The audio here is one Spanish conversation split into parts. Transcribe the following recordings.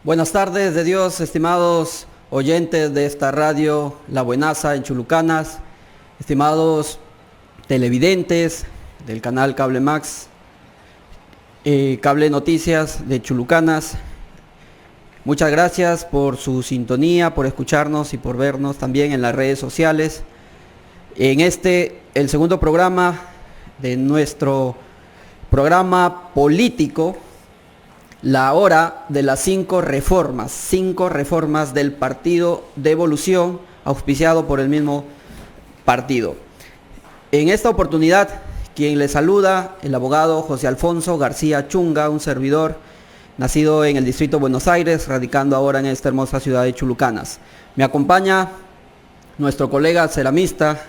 Buenas tardes de Dios, estimados oyentes de esta radio La Buenaza en Chulucanas, estimados televidentes del canal Cable Max, Cable Noticias de Chulucanas. Muchas gracias por su sintonía, por escucharnos y por vernos también en las redes sociales. En el segundo programa de nuestro programa político, la hora de las 5 reformas del Partido de Evolución, auspiciado por el mismo partido. En esta oportunidad, quien le saluda, el abogado José Alfonso García Chunga, un servidor nacido en el distrito de Buenos Aires, radicando ahora en esta hermosa ciudad de Chulucanas. Me acompaña nuestro colega ceramista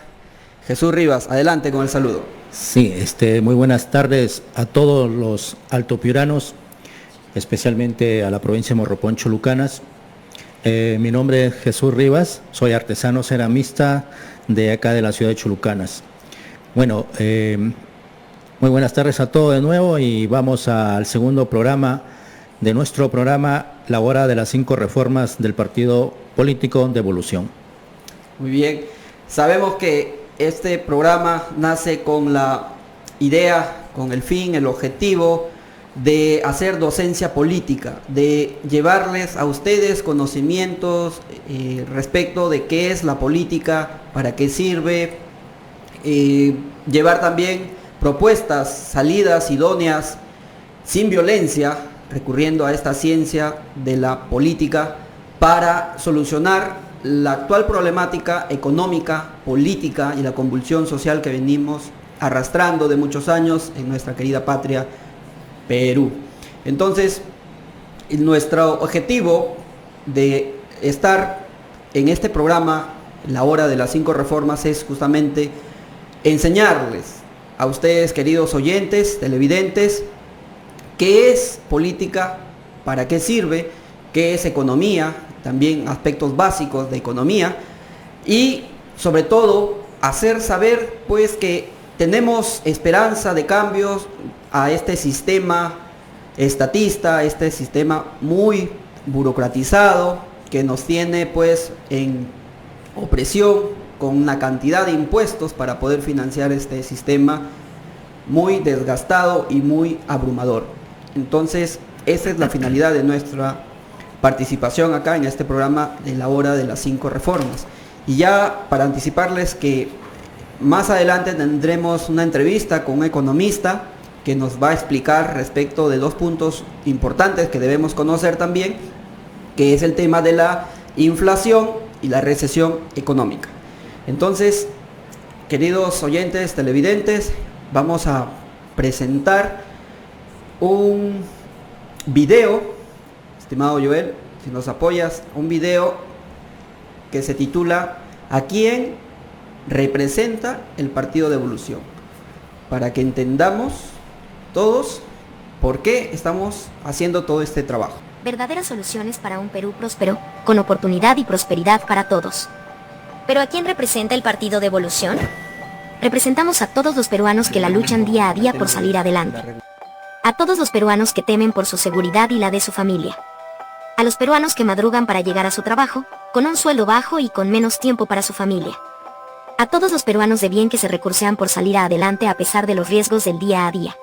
Jesús Rivas. Adelante con el saludo. Sí, muy buenas tardes a todos los altopiuranos, especialmente a la provincia de Morropón, Chulucanas. Mi nombre es Jesús Rivas, soy artesano ceramista de acá de la ciudad de Chulucanas. Bueno, muy buenas tardes a todos de nuevo y vamos al segundo programa de nuestro programa, la hora de las 5 reformas del Partido Político de Evolución. Muy bien, sabemos que este programa nace con la idea, con el fin, el objetivo de hacer docencia política, de llevarles a ustedes conocimientos respecto de qué es la política, para qué sirve, llevar también propuestas, salidas idóneas, sin violencia, recurriendo a esta ciencia de la política para solucionar la actual problemática económica, política y la convulsión social que venimos arrastrando de muchos años en nuestra querida patria Perú. Entonces, nuestro objetivo de estar en este programa, la hora de las 5 reformas, es justamente enseñarles a ustedes, queridos oyentes, televidentes, qué es política, para qué sirve, qué es economía, también aspectos básicos de economía, y sobre todo hacer saber pues que tenemos esperanza de cambios a este sistema estatista, este sistema muy burocratizado que nos tiene pues en opresión, con una cantidad de impuestos para poder financiar este sistema muy desgastado y muy abrumador. Entonces, esa es la finalidad de nuestra participación acá en este programa de la hora de las 5 reformas. Y ya para anticiparles que más adelante tendremos una entrevista con un economista que nos va a explicar respecto de 2 puntos importantes que debemos conocer también, que es el tema de la inflación y la recesión económica. Entonces, queridos oyentes, televidentes, vamos a presentar un video, estimado Joel, si nos apoyas, un video que se titula ¿A quién representa el Partido de Evolución? Para que entendamos todos por qué estamos haciendo todo este trabajo. Verdaderas soluciones para un Perú próspero, con oportunidad y prosperidad para todos. ¿Pero a quién representa el Partido de Evolución? Representamos a todos los peruanos que la luchan día a día por salir adelante. A todos los peruanos que temen por su seguridad y la de su familia. A los peruanos que madrugan para llegar a su trabajo, con un sueldo bajo y con menos tiempo para su familia. A todos los peruanos de bien que se recursean por salir adelante a pesar de los riesgos del día a día.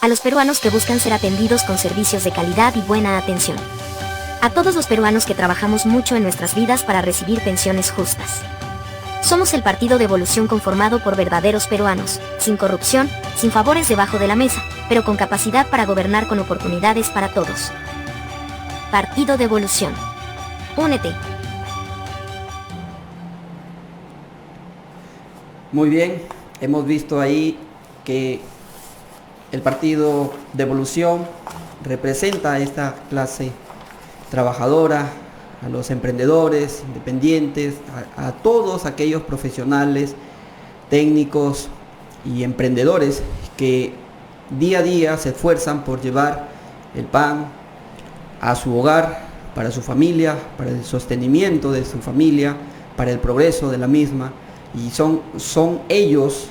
A los peruanos que buscan ser atendidos con servicios de calidad y buena atención. A todos los peruanos que trabajamos mucho en nuestras vidas para recibir pensiones justas. Somos el Partido de Evolución conformado por verdaderos peruanos, sin corrupción, sin favores debajo de la mesa, pero con capacidad para gobernar con oportunidades para todos. Partido de Evolución. Únete. Muy bien, hemos visto ahí que el Partido de Evolución representa a esta clase trabajadora, a los emprendedores, independientes, a todos aquellos profesionales, técnicos y emprendedores que día a día se esfuerzan por llevar el pan a su hogar, para su familia, para el sostenimiento de su familia, para el progreso de la misma, y son ellos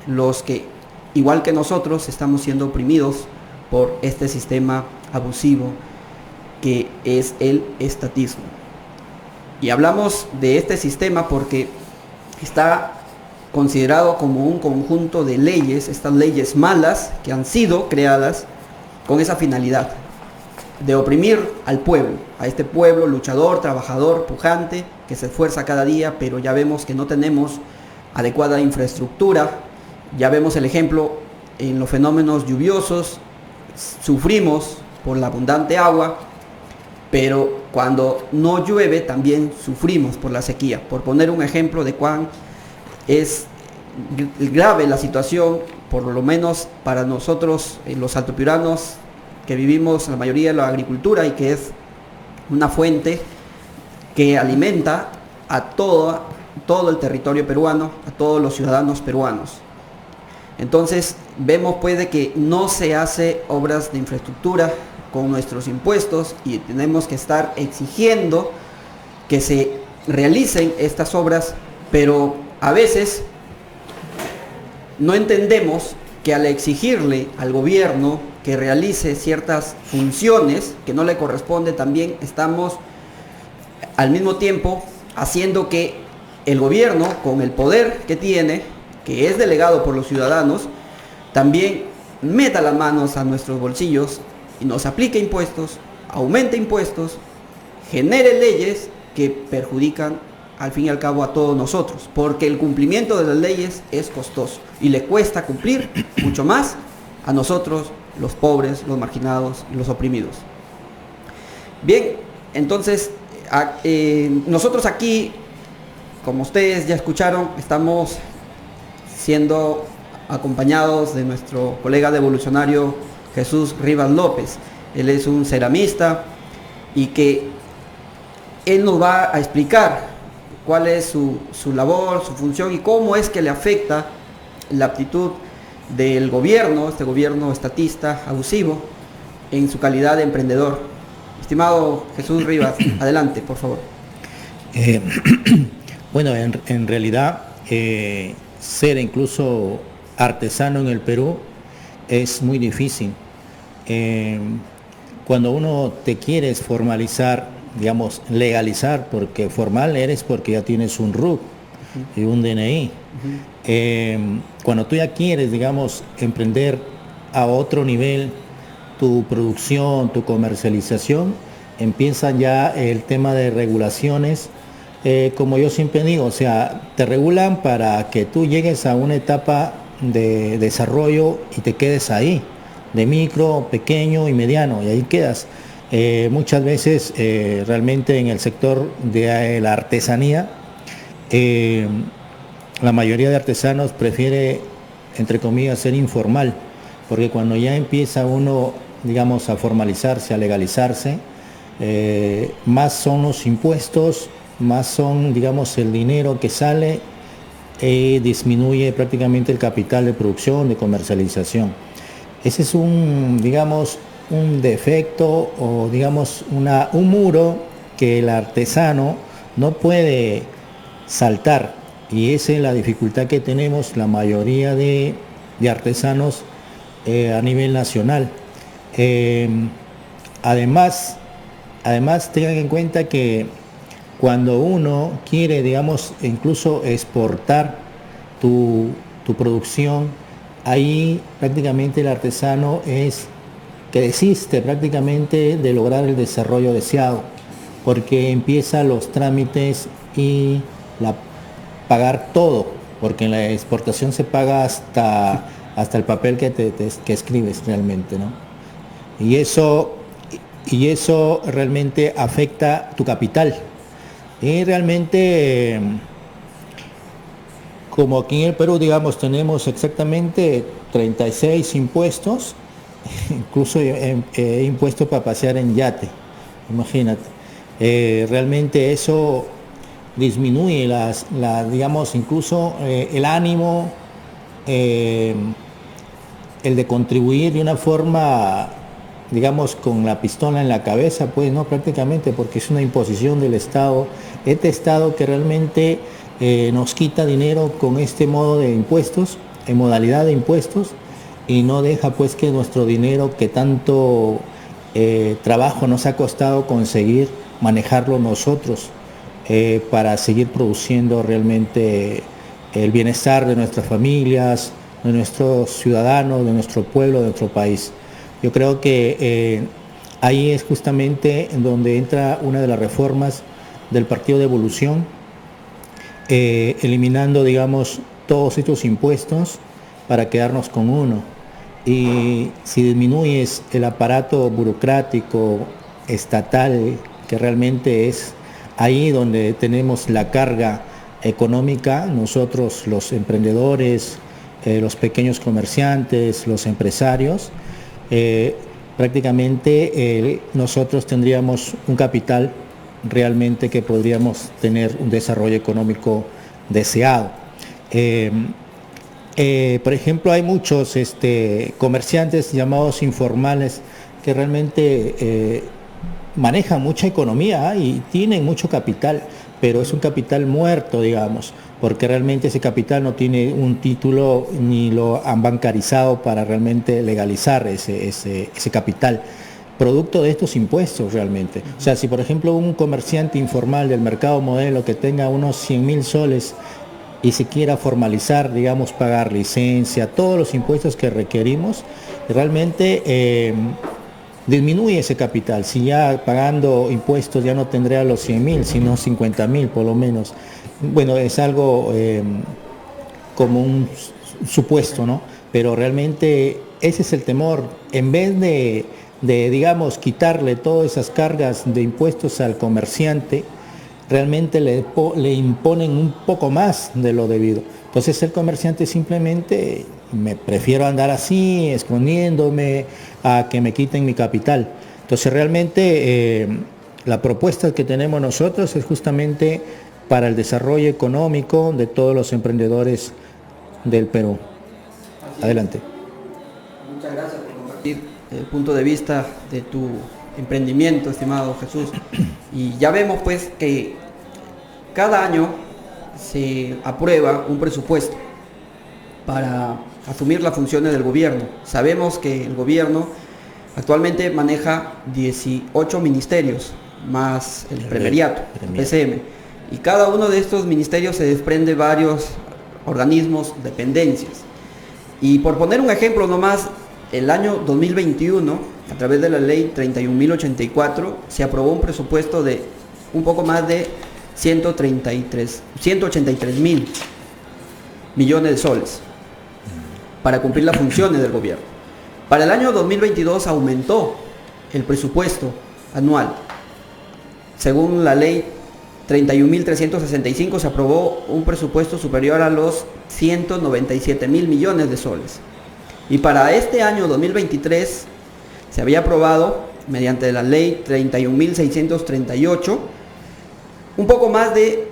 los que, igual que nosotros, estamos siendo oprimidos por este sistema abusivo que es el estatismo. Y hablamos de este sistema porque está considerado como un conjunto de leyes, estas leyes malas que han sido creadas con esa finalidad de oprimir al pueblo, a este pueblo luchador, trabajador, pujante, que se esfuerza cada día, pero ya vemos que no tenemos adecuada infraestructura. Ya vemos el ejemplo en los fenómenos lluviosos, sufrimos por la abundante agua, pero cuando no llueve también sufrimos por la sequía. Por poner un ejemplo de cuán es grave la situación, por lo menos para nosotros los altopiuranos que vivimos la mayoría de la agricultura y que es una fuente que alimenta a todo el territorio peruano, a todos los ciudadanos peruanos. Entonces vemos pues de que no se hace obras de infraestructura con nuestros impuestos y tenemos que estar exigiendo que se realicen estas obras, pero a veces no entendemos que al exigirle al gobierno que realice ciertas funciones que no le corresponde, también estamos al mismo tiempo haciendo que el gobierno, con el poder que tiene, que es delegado por los ciudadanos, también meta las manos a nuestros bolsillos y nos aplique impuestos, aumente impuestos, genere leyes que perjudican al fin y al cabo a todos nosotros, porque el cumplimiento de las leyes es costoso y le cuesta cumplir mucho más a nosotros, los pobres, los marginados y los oprimidos. Bien, entonces nosotros aquí, como ustedes ya escucharon, estamos siendo acompañados de nuestro colega devolucionario Jesús Rivas López. Él es un ceramista y que él nos va a explicar cuál es su labor, su función y cómo es que le afecta la actitud del gobierno, este gobierno estatista, abusivo, en su calidad de emprendedor. Estimado Jesús Rivas, adelante, por favor. Bueno, en realidad, ser incluso artesano en el Perú es muy difícil. Cuando uno te quieres formalizar, digamos, legalizar, porque formal eres porque ya tienes un RUC y un DNI. Cuando tú ya quieres, digamos, emprender a otro nivel tu producción, tu comercialización, empiezan ya el tema de regulaciones. Como yo siempre digo, o sea, te regulan para que tú llegues a una etapa de desarrollo y te quedes ahí, de micro, pequeño y mediano, y ahí quedas. Muchas veces realmente en el sector de la artesanía, la mayoría de artesanos prefiere, entre comillas, ser informal, porque cuando ya empieza uno, digamos, a formalizarse, a legalizarse, más son los impuestos, más son, digamos, el dinero que sale, disminuye prácticamente el capital de producción, de comercialización. Ese es digamos, un defecto o, digamos, un muro que el artesano no puede saltar, y esa es la dificultad que tenemos la mayoría de artesanos a nivel nacional. Además tengan en cuenta que cuando uno quiere, digamos, incluso exportar tu producción, ahí prácticamente el artesano que desiste prácticamente de lograr el desarrollo deseado, porque empieza los trámites y pagar todo, porque en la exportación se paga hasta el papel que escribes realmente, ¿no? Y eso realmente afecta tu capital. Y realmente, como aquí en el Perú, digamos, tenemos exactamente 36 impuestos, incluso impuestos para pasear en yate, imagínate. Realmente eso disminuye digamos, incluso el ánimo, el de contribuir de una forma, digamos, con la pistola en la cabeza, pues no, prácticamente, porque es una imposición del Estado, este Estado que realmente nos quita dinero con este modo de impuestos, en modalidad de impuestos, y no deja pues que nuestro dinero que tanto trabajo nos ha costado conseguir manejarlo nosotros para seguir produciendo realmente el bienestar de nuestras familias, de nuestros ciudadanos, de nuestro pueblo, de nuestro país. Yo creo que ahí es justamente en donde entra una de las reformas del Partido de Evolución, eliminando, digamos, todos estos impuestos para quedarnos con uno. Y si disminuyes el aparato burocrático estatal, que realmente es ahí donde tenemos la carga económica, nosotros los emprendedores, los pequeños comerciantes, los empresarios, prácticamente nosotros tendríamos un capital realmente que podríamos tener un desarrollo económico deseado. Por ejemplo, hay muchos comerciantes llamados informales que realmente manejan mucha economía y tienen mucho capital, pero es un capital muerto, digamos, porque realmente ese capital no tiene un título ni lo han bancarizado para realmente legalizar ese capital, producto de estos impuestos realmente. O sea, si por ejemplo un comerciante informal del mercado modelo que tenga unos 100.000 soles y se quiera formalizar, digamos, pagar licencia, todos los impuestos que requerimos, realmente disminuye ese capital. Si ya pagando impuestos ya no tendría los 100.000, sino 50.000 por lo menos. Bueno, es algo como un supuesto, ¿no? Pero realmente ese es el temor. En vez de digamos, quitarle todas esas cargas de impuestos al comerciante, realmente le imponen un poco más de lo debido. Entonces el comerciante simplemente, me prefiero andar así, escondiéndome, a que me quiten mi capital. Entonces realmente la propuesta que tenemos nosotros es justamente para el desarrollo económico de todos los emprendedores del Perú. Adelante. Muchas gracias por compartir el punto de vista de tu emprendimiento, estimado Jesús. Y ya vemos pues que cada año se aprueba un presupuesto para asumir las funciones del gobierno. Sabemos que el gobierno actualmente maneja 18 ministerios, más el Premeriato, el PCM. Y cada uno de estos ministerios se desprende varios organismos, dependencias. Y por poner un ejemplo nomás, el año 2021, a través de la ley 31.084, se aprobó un presupuesto de un poco más de 183.000 millones de soles para cumplir las funciones del gobierno. Para el año 2022 aumentó el presupuesto anual. Según la ley 31.365 se aprobó un presupuesto superior a los 197.000 millones de soles. Y para este año 2023 se había aprobado, mediante la ley 31.638, un poco más de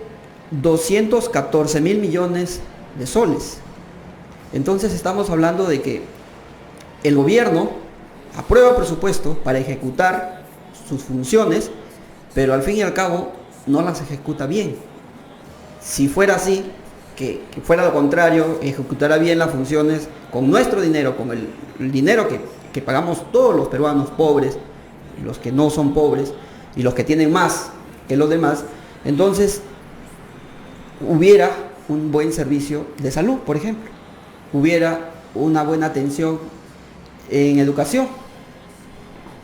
214.000 millones de soles. Entonces estamos hablando de que el gobierno aprueba presupuesto para ejecutar sus funciones, pero al fin y al cabo no las ejecuta bien. Si fuera así, que fuera lo contrario, ejecutara bien las funciones con nuestro dinero, con el dinero que pagamos todos los peruanos pobres, los que no son pobres y los que tienen más que los demás, entonces hubiera un buen servicio de salud, por ejemplo, hubiera una buena atención en educación,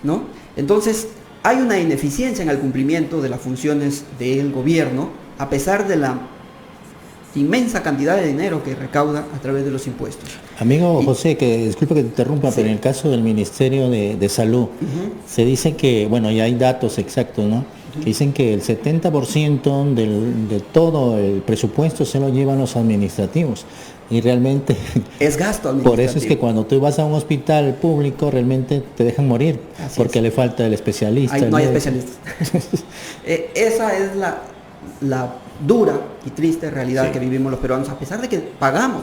¿no? Entonces hay una ineficiencia en el cumplimiento de las funciones del gobierno, a pesar de la inmensa cantidad de dinero que recauda a través de los impuestos. Amigo José, que disculpe que te interrumpa, sí. Pero en el caso del Ministerio de Salud, se dice que, bueno, ya hay datos exactos, ¿no? Que dicen que el 70% de todo el presupuesto se lo llevan los administrativos. Y realmente es gasto administrativo. Por eso es que cuando tú vas a un hospital público realmente te dejan morir. Así porque le falta el especialista. No hay especialistas. Esa es la dura y triste realidad que vivimos los peruanos, a pesar de que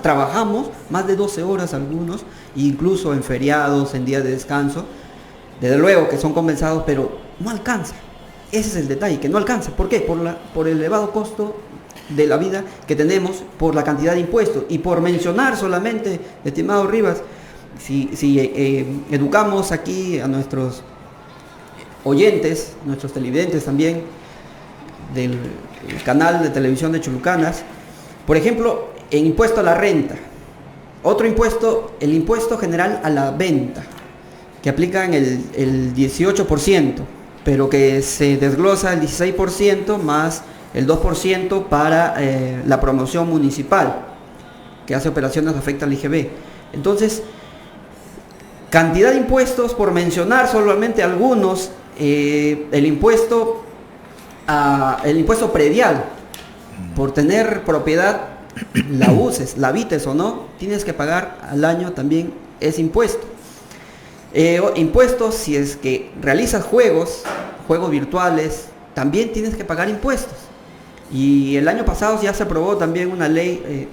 trabajamos más de 12 horas algunos, incluso en feriados, en días de descanso, desde luego que son compensados, pero no alcanza. Ese es el detalle, que no alcanza. ¿Por qué? Por el elevado costo de la vida que tenemos, por la cantidad de impuestos. Y por mencionar solamente, estimado Rivas, si educamos aquí a nuestros oyentes, nuestros televidentes también, del canal de televisión de Chulucanas. Por ejemplo, en impuesto a la renta. Otro impuesto, el impuesto general a la venta, que aplican el 18%, pero que se desglosa el 16% más el 2% para la promoción municipal, que hace operaciones afecta al IGB. Entonces, cantidad de impuestos, por mencionar solamente algunos, el impuesto predial, por tener propiedad, la uses, la habites o no, tienes que pagar al año también ese impuesto. Impuestos, si es que realizas juegos virtuales, también tienes que pagar impuestos. Y el año pasado ya se aprobó también una ley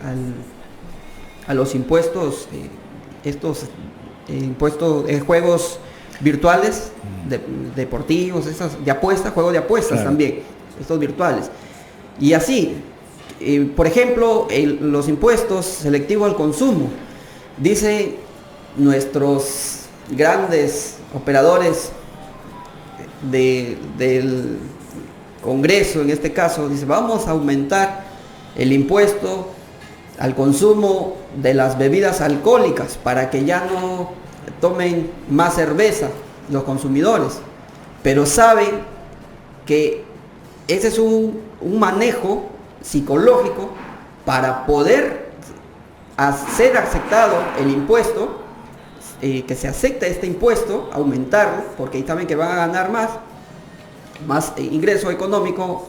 a los impuestos, impuestos de juegos virtuales, deportivos, de apuestas, juegos de apuestas, claro, también, estos virtuales. Y así, por ejemplo, los impuestos selectivos al consumo. Dicen nuestros grandes operadores del Congreso, en este caso, dice, vamos a aumentar el impuesto al consumo de las bebidas alcohólicas para que ya no tomen más cerveza los consumidores. Pero saben que ese es un manejo psicológico para poder ser aceptado el impuesto, que se acepta este impuesto, aumentarlo, porque ahí saben que van a ganar más ingreso económico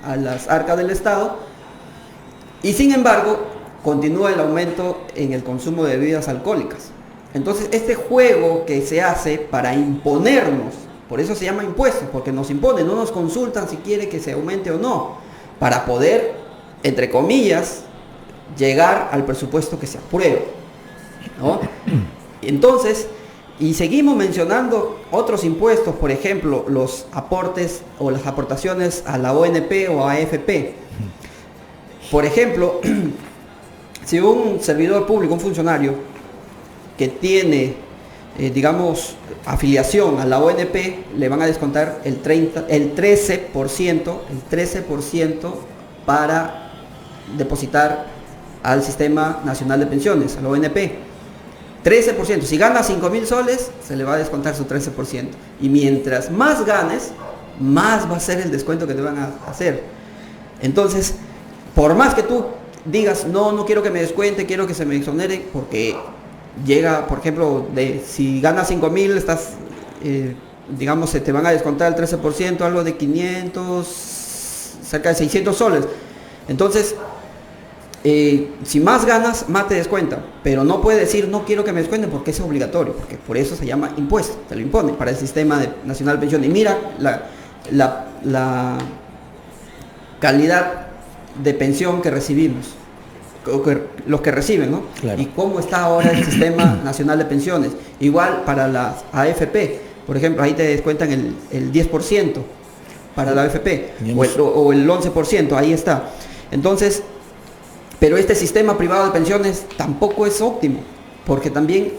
a las arcas del Estado, y sin embargo continúa el aumento en el consumo de bebidas alcohólicas. Entonces este juego que se hace para imponernos, por eso se llama impuesto, porque nos imponen, no nos consultan si quiere que se aumente o no, para poder, entre comillas, llegar al presupuesto que se apruebe, ¿no? Entonces, y seguimos mencionando otros impuestos, por ejemplo, los aportes o las aportaciones a la ONP o a AFP. Por ejemplo, si un servidor público, un funcionario que tiene, digamos, afiliación a la ONP, le van a descontar el 13% para depositar al Sistema Nacional de Pensiones, a la ONP. 13%, si gana 5.000 soles, se le va a descontar su 13%. Y mientras más ganes, más va a ser el descuento que te van a hacer. Entonces, por más que tú digas, no quiero que me descuente, quiero que se me exonere, porque llega, por ejemplo, si ganas 5.000, estás, digamos, se te van a descontar el 13%, algo de 500, cerca de 600 soles. Entonces, si más ganas, más te descuentan, pero no puede decir no quiero que me descuenten porque es obligatorio, porque por eso se llama impuesto, te lo imponen para el Sistema Nacional de Pensiones. Y mira la calidad de pensión que recibimos, los que reciben, ¿no? Claro. Y cómo está ahora el Sistema Nacional de Pensiones. Igual para las AFP, por ejemplo, ahí te descuentan el 10% para la AFP, o el 11%, ahí está. Entonces, pero este sistema privado de pensiones tampoco es óptimo, porque también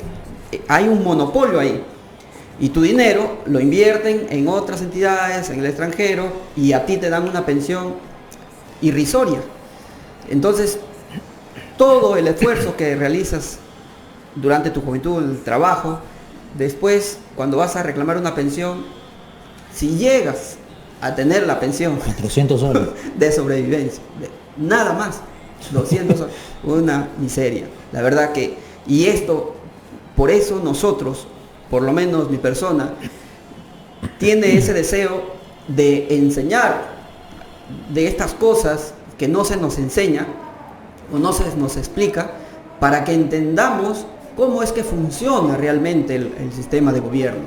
hay un monopolio ahí. Y tu dinero lo invierten en otras entidades, en el extranjero, y a ti te dan una pensión irrisoria. Entonces, todo el esfuerzo que realizas durante tu juventud, el trabajo, después, cuando vas a reclamar una pensión, si llegas a tener la pensión 400 soles de sobrevivencia, nada más, 200 soles, una miseria. La verdad que, y esto, por eso nosotros, por lo menos mi persona, tiene ese deseo de enseñar de estas cosas que no se nos enseña o no se nos explica, para que entendamos cómo es que funciona realmente el sistema de gobierno.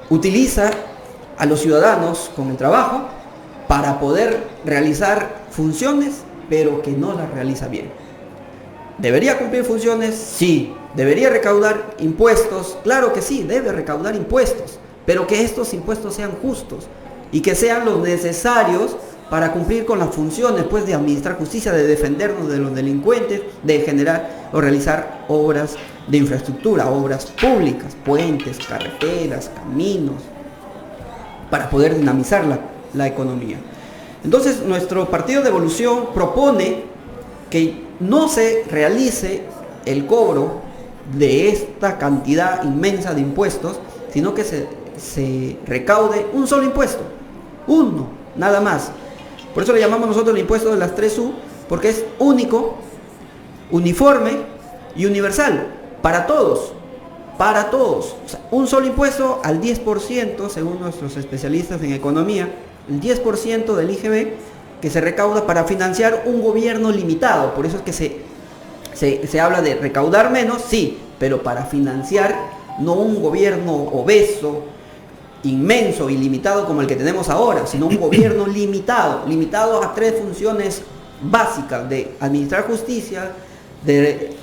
Utiliza a los ciudadanos con el trabajo para poder realizar funciones, pero que no las realiza bien. ¿Debería cumplir funciones? Sí. ¿Debería recaudar impuestos? Claro que sí, debe recaudar impuestos, pero que estos impuestos sean justos y que sean los necesarios para cumplir con las funciones, pues, de administrar justicia, de defendernos de los delincuentes, de generar o realizar obras de infraestructura, obras públicas, puentes, carreteras, caminos, para poder dinamizar la economía. Entonces, nuestro Partido de Evolución propone que no se realice el cobro de esta cantidad inmensa de impuestos, sino que se recaude un solo impuesto, uno, nada más. Por eso le llamamos nosotros el impuesto de las 3U, porque es único, uniforme y universal, para todos. O sea, un solo impuesto al 10%, según nuestros especialistas en economía, el 10% del IGB que se recauda para financiar un gobierno limitado. Por eso es que se habla de recaudar menos, sí, pero para financiar no un gobierno obeso, inmenso, ilimitado como el que tenemos ahora, sino un gobierno limitado a 3 funciones básicas: de administrar justicia, de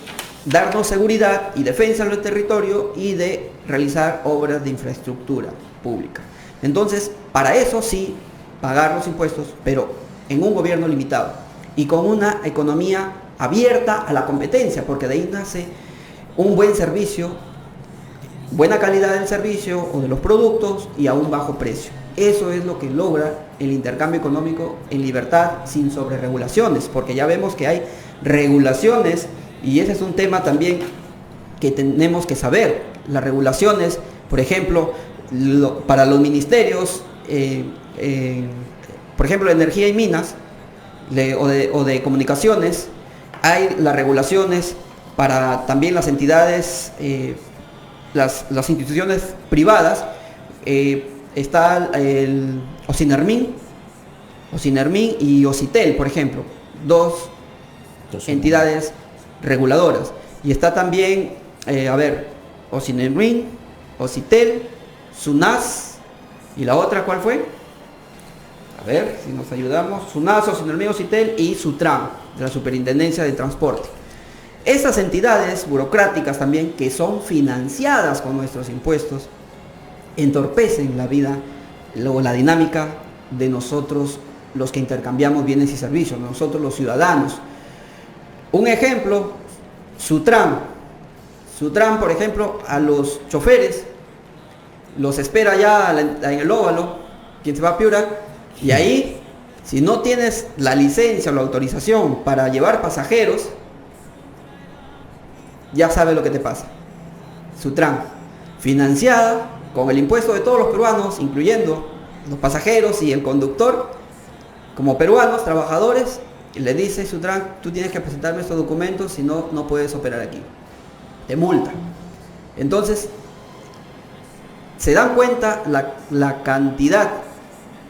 darnos seguridad y defensa del territorio y de realizar obras de infraestructura pública. Entonces, para eso sí, pagar los impuestos, pero en un gobierno limitado y con una economía abierta a la competencia, porque de ahí nace un buen servicio, buena calidad del servicio o de los productos y a un bajo precio. Eso es lo que logra el intercambio económico en libertad, sin sobreregulaciones, porque ya vemos que hay regulaciones y ese es un tema también que tenemos que saber. Las regulaciones, por ejemplo, para los ministerios, por ejemplo, de energía y minas o de comunicaciones, hay las regulaciones para también las entidades, las instituciones privadas. Está el Ocinermin y Ocitel, por ejemplo, dos entidades reguladoras. Y está también, Ocinermin, Ocitel, SUNAS, y la otra, ¿cuál fue? A ver si nos ayudamos. SUNAS, Ocinermin, Ocitel y SUTRAN, de la Superintendencia de Transporte. Estas entidades burocráticas también, que son financiadas con nuestros impuestos, entorpecen la vida o la dinámica de nosotros, los que intercambiamos bienes y servicios, nosotros los ciudadanos. Un ejemplo, SUTRAN, por ejemplo, a los choferes los espera ya en el óvalo, quien se va a Piura, y ahí, si no tienes la licencia o la autorización para llevar pasajeros, ya sabes lo que te pasa. SUTRAN, financiada con el impuesto de todos los peruanos, incluyendo los pasajeros y el conductor, como peruanos, trabajadores, y le dice SUTRAN: tú tienes que presentarme estos documentos, si no, no puedes operar aquí. Te multa. Entonces, se dan cuenta la cantidad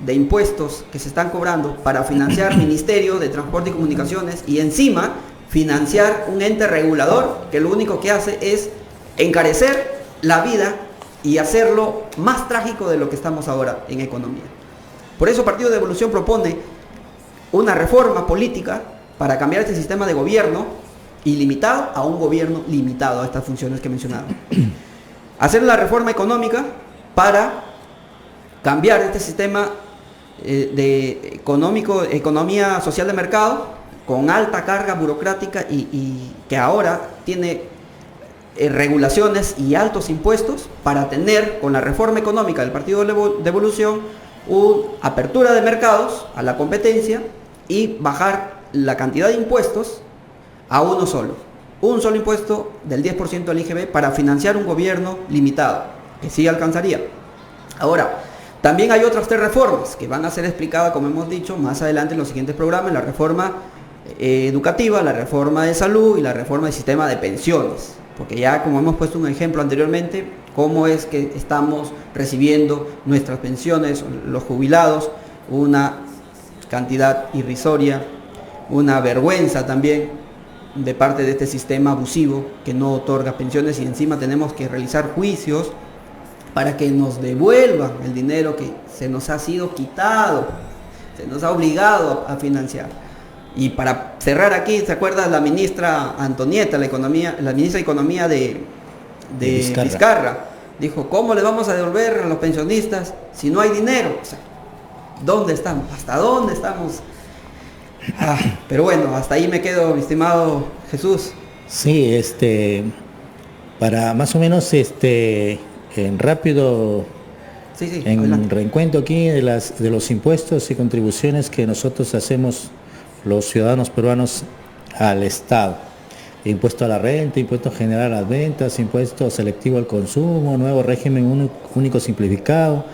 de impuestos que se están cobrando para financiar Ministerio de Transporte y Comunicaciones y encima financiar un ente regulador que lo único que hace es encarecer la vida y hacerlo más trágico de lo que estamos ahora en economía. Por eso Partido de Evolución propone una reforma política para cambiar este sistema de gobierno ilimitado a un gobierno limitado a estas funciones que he mencionado. Hacer la reforma económica para cambiar este sistema de economía social de mercado con alta carga burocrática y que ahora tiene regulaciones y altos impuestos, para tener con la reforma económica del Partido de Evolución una apertura de mercados a la competencia y bajar la cantidad de impuestos a uno solo. Un solo impuesto del 10% al IGB para financiar un gobierno limitado, que sí alcanzaría. Ahora, también hay otras 3 reformas que van a ser explicadas, como hemos dicho, más adelante en los siguientes programas: la reforma educativa, la reforma de salud y la reforma del sistema de pensiones. Porque ya, como hemos puesto un ejemplo anteriormente, cómo es que estamos recibiendo nuestras pensiones, los jubilados, una cantidad irrisoria, una vergüenza también de parte de este sistema abusivo que no otorga pensiones, y encima tenemos que realizar juicios para que nos devuelvan el dinero que se nos ha sido quitado, se nos ha obligado a financiar. Y para cerrar aquí, ¿se acuerda la ministra Antonieta, la ministra de Economía de Vizcarra? Dijo: ¿cómo le vamos a devolver a los pensionistas si no hay dinero? O sea, ¿dónde estamos? ¿Hasta dónde estamos? Pero bueno, hasta ahí me quedo, mi estimado Jesús. Sí, para más o menos en rápido Sí, en adelante. reencuentro aquí de los impuestos y contribuciones que nosotros hacemos los ciudadanos peruanos al Estado. Impuesto a la renta, impuesto general a las ventas, impuesto selectivo al consumo, nuevo régimen único simplificado,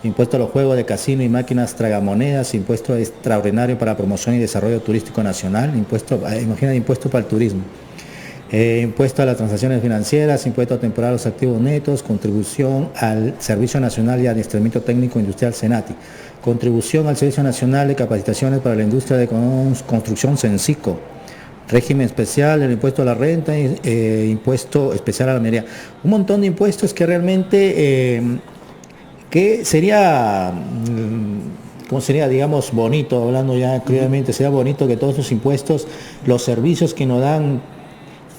impuesto a los juegos de casino y máquinas tragamonedas, impuesto extraordinario para promoción y desarrollo turístico nacional, imagina impuesto para el turismo. Impuesto a las transacciones financieras, impuesto temporal a los activos netos, contribución al Servicio Nacional de Adiestramiento Técnico Industrial SENATI, contribución al Servicio Nacional de Capacitaciones para la Industria de Construcción SENSICO, régimen especial, el impuesto a la renta, impuesto especial a la minería. Un montón de impuestos que realmente que sería, ¿cómo sería? Digamos, bonito, hablando ya crudamente, sería bonito que todos estos impuestos, los servicios que nos dan,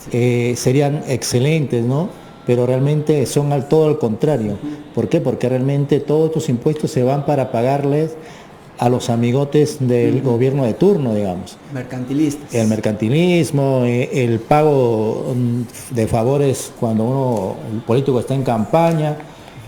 serían excelentes, ¿no? Pero realmente son todo al contrario. ¿Por qué? Porque realmente todos estos impuestos se van para pagarles a los amigotes del gobierno de turno, digamos. Mercantilistas. El mercantilismo, el pago de favores cuando el político está en campaña.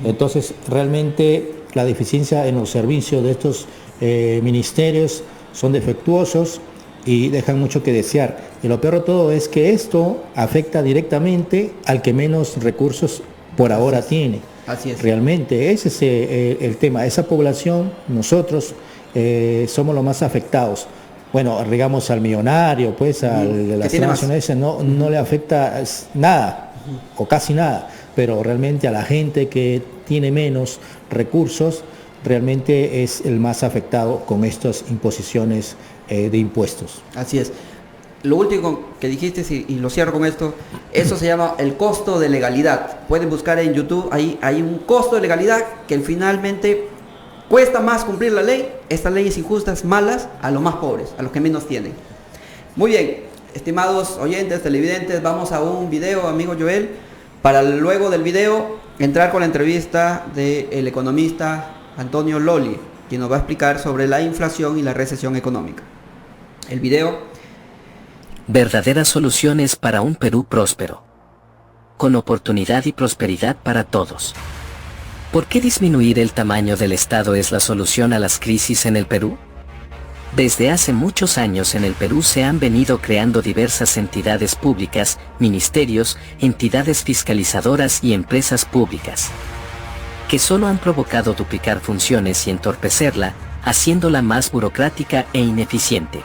Entonces, realmente la deficiencia en los servicios de estos ministerios son defectuosos y dejan mucho que desear. Y lo peor de todo es que esto afecta directamente al que menos recursos por ahora tiene. Así es. Realmente, ese es el tema. Esa población, nosotros somos los más afectados. Bueno, digamos al millonario, pues al de la nacional, no le afecta nada o casi nada, pero realmente a la gente que tiene menos recursos, realmente es el más afectado con estas imposiciones de impuestos. Así es. Lo último que dijiste, y lo cierro con esto, eso se llama el costo de legalidad. Pueden buscar en YouTube, ahí hay un costo de legalidad que finalmente cuesta más cumplir la ley. Estas leyes injustas, malas, a los más pobres, a los que menos tienen. Muy bien, estimados oyentes, televidentes, vamos a un video, amigo Joel, para luego del video entrar con la entrevista del economista Antonio Lolli, quien nos va a explicar sobre la inflación y la recesión económica. El video. Verdaderas soluciones para un Perú próspero. Con oportunidad y prosperidad para todos. ¿Por qué disminuir el tamaño del Estado es la solución a las crisis en el Perú? Desde hace muchos años en el Perú se han venido creando diversas entidades públicas, ministerios, entidades fiscalizadoras y empresas públicas, que solo han provocado duplicar funciones y entorpecerla, haciéndola más burocrática e ineficiente.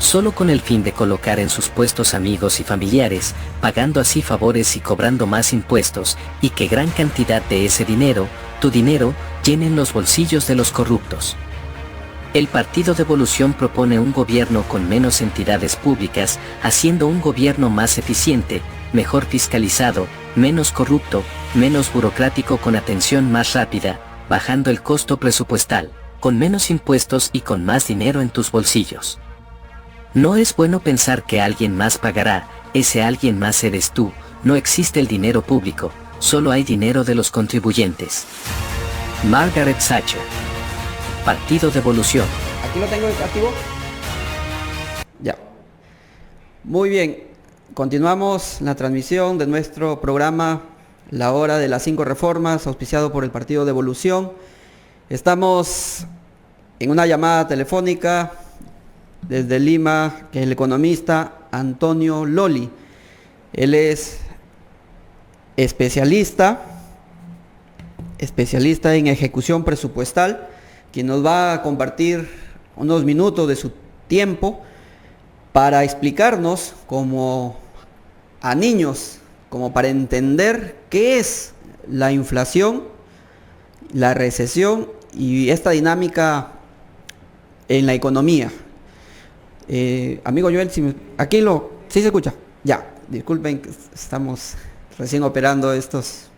Solo con el fin de colocar en sus puestos amigos y familiares, pagando así favores y cobrando más impuestos, y que gran cantidad de ese dinero, tu dinero, llenen los bolsillos de los corruptos. El Partido de Evolución propone un gobierno con menos entidades públicas, haciendo un gobierno más eficiente, mejor fiscalizado, menos corrupto, menos burocrático, con atención más rápida, bajando el costo presupuestal, con menos impuestos y con más dinero en tus bolsillos. No es bueno pensar que alguien más pagará, ese alguien más eres tú. No existe el dinero público, solo hay dinero de los contribuyentes. Margaret Thatcher. Partido de Evolución. ¿Aquí lo tengo activo? Ya. Muy bien, continuamos la transmisión de nuestro programa La Hora de las 5 Reformas, auspiciado por el Partido de Evolución. Estamos en una llamada telefónica desde Lima, que es el economista Antonio Lolli. Él es especialista en ejecución presupuestal, quien nos va a compartir unos minutos de su tiempo para explicarnos como a niños, como para entender qué es la inflación, la recesión y esta dinámica en la economía. Amigo Joel, ¿sí se escucha? Ya, disculpen, estamos recién operando estos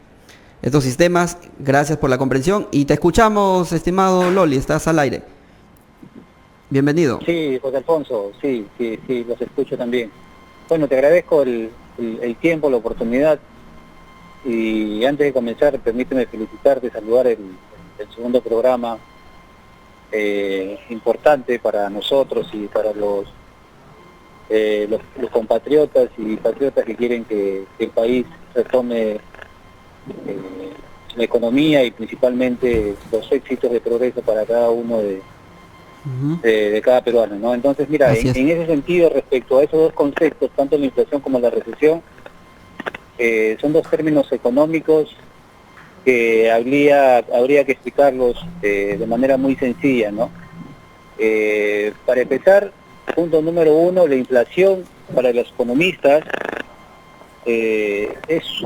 sistemas. Gracias por la comprensión y te escuchamos, estimado Lolli, estás al aire. Bienvenido. Sí, José Alfonso, sí, los escucho también. Bueno, te agradezco el tiempo, la oportunidad, y antes de comenzar, permíteme felicitarte, saludar el segundo programa importante para nosotros y para los compatriotas y patriotas que quieren que el país retome la economía y principalmente los éxitos de progreso para cada uno de cada peruano, ¿no? Entonces, mira, en ese sentido, respecto a esos dos conceptos, tanto la inflación como la recesión, son dos términos económicos que habría que explicarlos de manera muy sencilla, ¿no? Para empezar, punto número uno, la inflación para los economistas es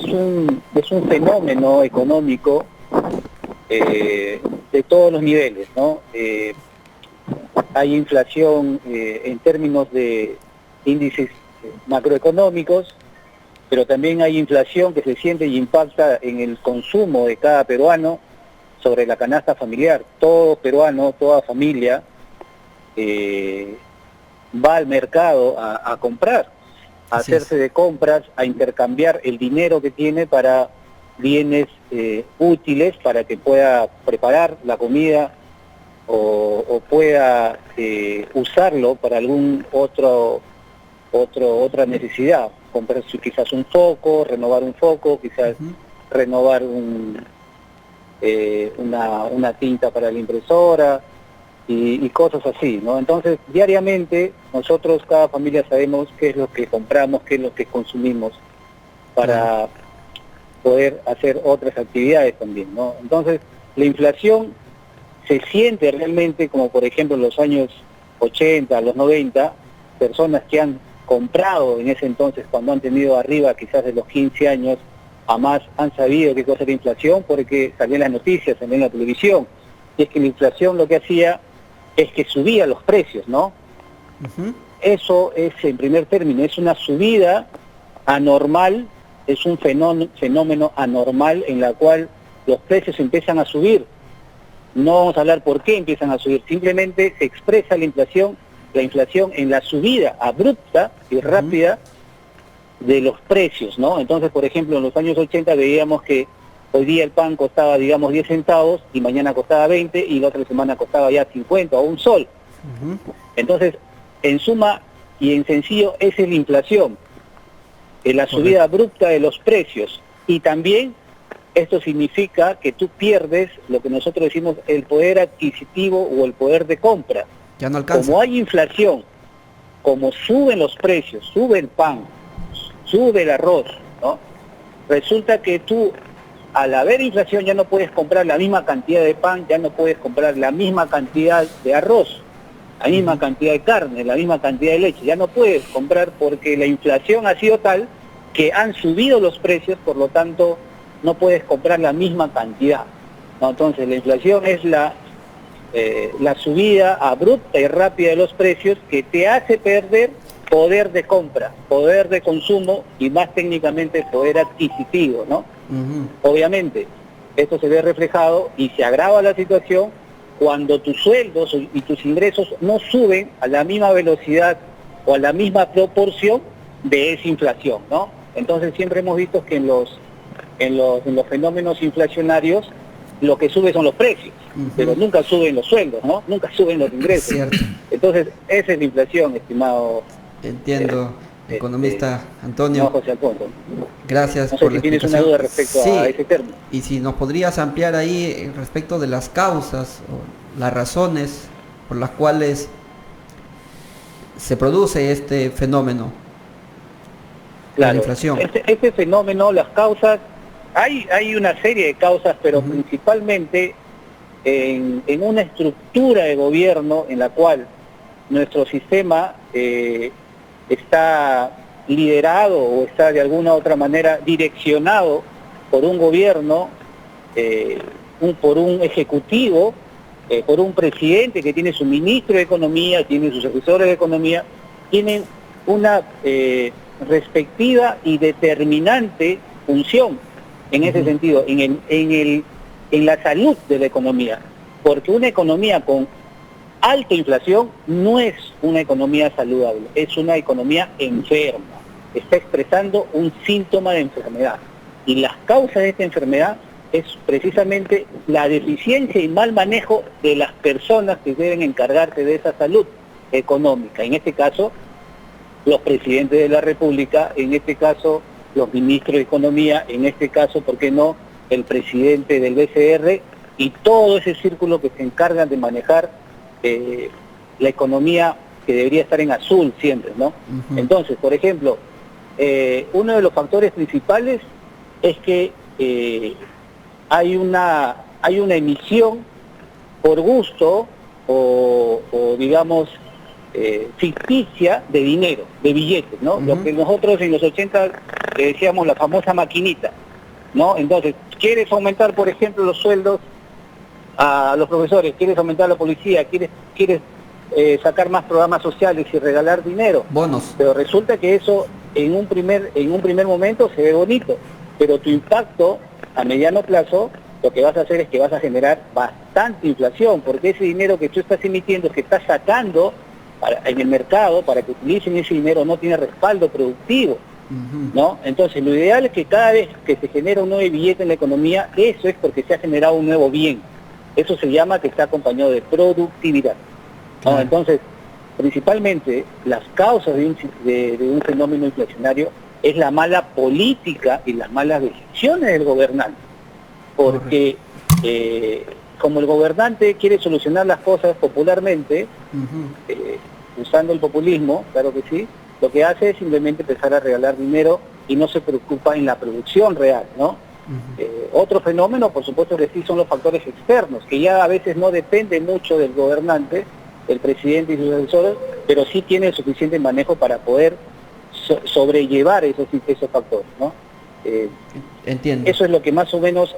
un fenómeno económico de todos los niveles, ¿no? Hay inflación en términos de índices macroeconómicos, pero también hay inflación que se siente y impacta en el consumo de cada peruano sobre la canasta familiar. Todo peruano, toda familia va al mercado a comprar, a hacerse de compras, a intercambiar el dinero que tiene para bienes útiles, para que pueda preparar la comida o pueda usarlo para algún otra necesidad, comprar quizás un foco, renovar un foco, quizás renovar una tinta para la impresora y cosas así, ¿no? Entonces, diariamente nosotros, cada familia, sabemos qué es lo que compramos, qué es lo que consumimos para poder hacer otras actividades también, ¿no? Entonces, la inflación se siente realmente, como por ejemplo en los años 80, los 90, personas que han comprado en ese entonces, cuando han tenido arriba quizás de los 15 años, a más han sabido qué cosa era inflación, porque salían las noticias, salían en la televisión. Y es que la inflación lo que hacía es que subía los precios, ¿no? Eso es, en primer término, es una subida anormal, es un fenómeno anormal en la cual los precios empiezan a subir. No vamos a hablar por qué empiezan a subir, simplemente se expresa la inflación en la subida abrupta y rápida de los precios, ¿no? Entonces, por ejemplo, en los años 80 veíamos que hoy día el pan costaba, digamos, 10 centavos y mañana costaba 20 y la otra semana costaba ya 50 o un sol. Entonces, en suma y en sencillo, esa es la inflación, la subida abrupta de los precios. Y también esto significa que tú pierdes lo que nosotros decimos el poder adquisitivo o el poder de compra. Ya no alcanza. Como hay inflación, como suben los precios, sube el pan, sube el arroz, ¿no? Resulta que tú, al haber inflación, ya no puedes comprar la misma cantidad de pan, ya no puedes comprar la misma cantidad de arroz, la misma cantidad de carne, la misma cantidad de leche, ya no puedes comprar porque la inflación ha sido tal que han subido los precios, por lo tanto no puedes comprar la misma cantidad, ¿no? Entonces la inflación es la subida abrupta y rápida de los precios que te hace perder poder de compra, poder de consumo y más técnicamente poder adquisitivo, ¿no? Obviamente, esto se ve reflejado y se agrava la situación cuando tus sueldos y tus ingresos no suben a la misma velocidad o a la misma proporción de esa inflación, ¿no? Entonces siempre hemos visto que en los fenómenos inflacionarios lo que sube son los precios, pero nunca suben los sueldos, ¿no? Nunca suben los ingresos. Cierto. Entonces, esa es la inflación, estimado. Entiendo, economista Antonio. No, José Alfonso. Gracias no sé por si la tienes explicación. una duda respecto a ese término. Y si nos podrías ampliar ahí respecto de las causas o las razones por las cuales se produce este fenómeno. Claro, la inflación. Este fenómeno, las causas, hay una serie de causas, pero principalmente en una estructura de gobierno en la cual nuestro sistema está liderado o está de alguna u otra manera direccionado por un gobierno, por un ejecutivo, por un presidente que tiene su ministro de Economía, tiene sus asesores de Economía, tienen una respectiva y determinante función en ese sentido, en la salud de la economía, porque una economía con alta inflación no es una economía saludable, es una economía enferma, está expresando un síntoma de enfermedad, y las causas de esta enfermedad es precisamente la deficiencia y mal manejo de las personas que deben encargarse de esa salud económica, en este caso los presidentes de la República, en este caso los ministros de Economía, en este caso, ¿por qué no?, el presidente del BCR y todo ese círculo que se encargan de manejar la economía que debería estar en azul siempre, ¿no? Entonces, por ejemplo, uno de los factores principales es que hay una emisión por gusto o digamos ficticia de dinero, de billetes, ¿no? Lo que nosotros en los 80 decíamos la famosa maquinita, ¿no? Entonces, ¿quieres aumentar, por ejemplo, los sueldos a los profesores? ¿Quieres aumentar a la policía? ¿Quieres sacar más programas sociales y regalar dinero? Bonos. Pero resulta que eso en un primer momento se ve bonito, pero tu impacto a mediano plazo, lo que vas a hacer es que vas a generar bastante inflación, porque ese dinero que tú estás emitiendo, que estás sacando en el mercado para que utilicen ese dinero, no tiene respaldo productivo, ¿no? Entonces lo ideal es que cada vez que se genera un nuevo billete en la economía, eso es porque se ha generado un nuevo bien. Eso se llama que está acompañado de productividad, ¿no? Claro. Entonces, principalmente las causas de un fenómeno inflacionario es la mala política y las malas decisiones del gobernante, porque como el gobernante quiere solucionar las cosas popularmente, usando el populismo, claro que sí, lo que hace es simplemente empezar a regalar dinero y no se preocupa en la producción real, ¿no? Otro fenómeno, por supuesto que sí, son los factores externos, que ya a veces no dependen mucho del gobernante, el presidente y sus asesores, pero sí tiene el suficiente manejo para poder sobrellevar esos factores, ¿no? Entiendo. Eso es lo que más o menos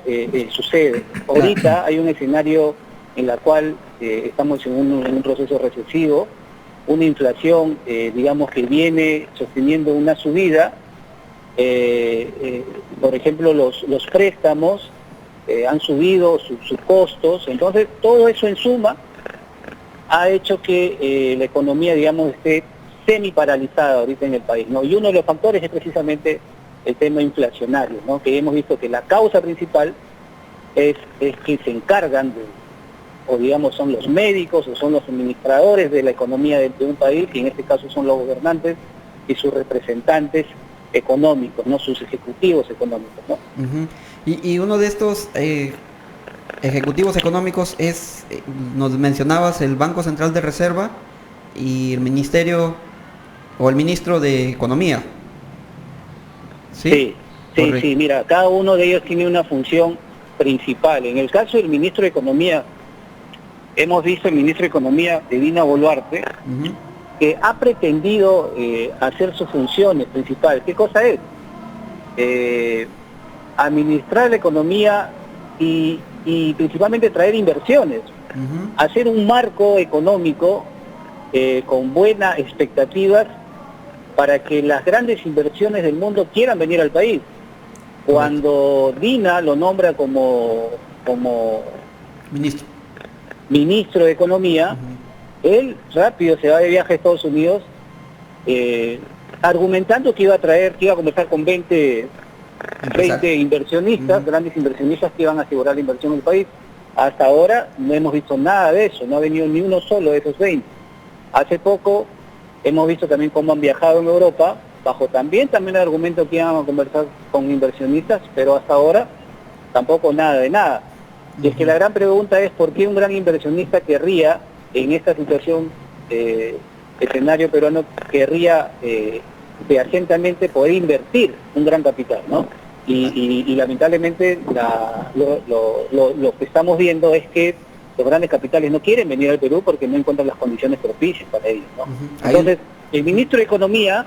sucede. Ahorita hay un escenario en el cual estamos en un proceso recesivo, una inflación, digamos, que viene sosteniendo una subida. Por ejemplo, los préstamos han subido sus costos, entonces todo eso en suma ha hecho que la economía, digamos, esté semi-paralizada ahorita en el país, ¿no? Y uno de los factores es precisamente el tema inflacionario, ¿no? Que hemos visto que la causa principal es que se encargan o digamos son los médicos o son los administradores de la economía de un país, y en este caso son los gobernantes y sus representantes económicos, no sus ejecutivos económicos, ¿no? Y uno de estos ejecutivos económicos es, nos mencionabas, el Banco Central de Reserva y el ministerio o el ministro de Economía. Sí, mira, cada uno de ellos tiene una función principal. En el caso del ministro de Economía, hemos visto el ministro de Economía de Dina Boluarte, que ha pretendido hacer sus funciones principales. ¿Qué cosa es? Administrar la economía y principalmente traer inversiones, hacer un marco económico con buenas expectativas para que las grandes inversiones del mundo quieran venir al país. Cuando Dina lo nombra como ministro de Economía, él rápido se va de viaje a Estados Unidos argumentando que iba a conversar con 20 inversionistas, grandes inversionistas que iban a asegurar la inversión del país. Hasta ahora no hemos visto nada de eso, no ha venido ni uno solo de esos 20. Hace poco hemos visto también cómo han viajado en Europa, bajo también el argumento que iban a conversar con inversionistas, pero hasta ahora tampoco nada de nada. Y es que la gran pregunta es por qué un gran inversionista querría, en esta situación, escenario peruano, querría fehacientemente poder invertir un gran capital, ¿no? Y lamentablemente lo que estamos viendo es que los grandes capitales no quieren venir al Perú porque no encuentran las condiciones propicias para ellos, ¿no? Entonces, el ministro de Economía